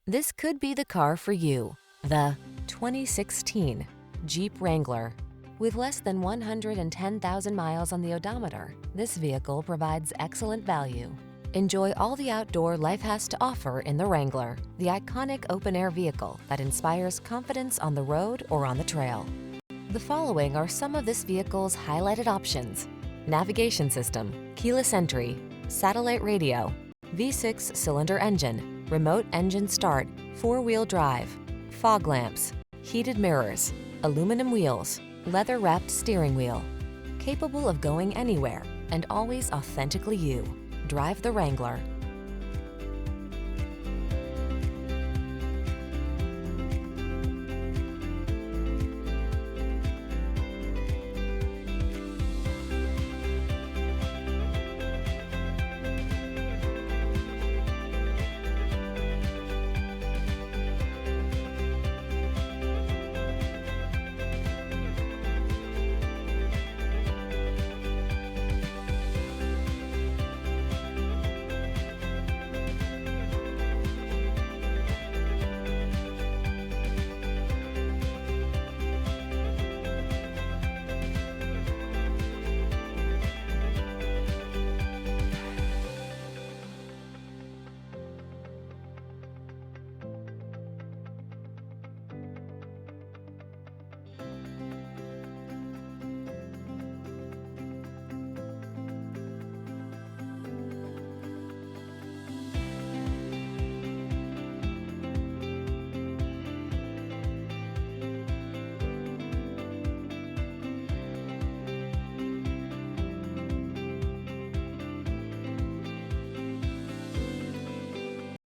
This could be the car for you. The 2016 Jeep Wrangler. With less than 110,000 miles on the odometer, this vehicle provides excellent value. Enjoy all the outdoor life has to offer in the Wrangler, the iconic open-air vehicle that inspires confidence on the road or on the trail. The following are some of this vehicle's highlighted options: navigation system, keyless entry, satellite radio, V6 cylinder engine, remote engine start, four-wheel drive, fog lamps, heated mirrors, aluminum wheels, leather-wrapped steering wheel. Capable of going anywhere and always authentically you. Drive the Wrangler.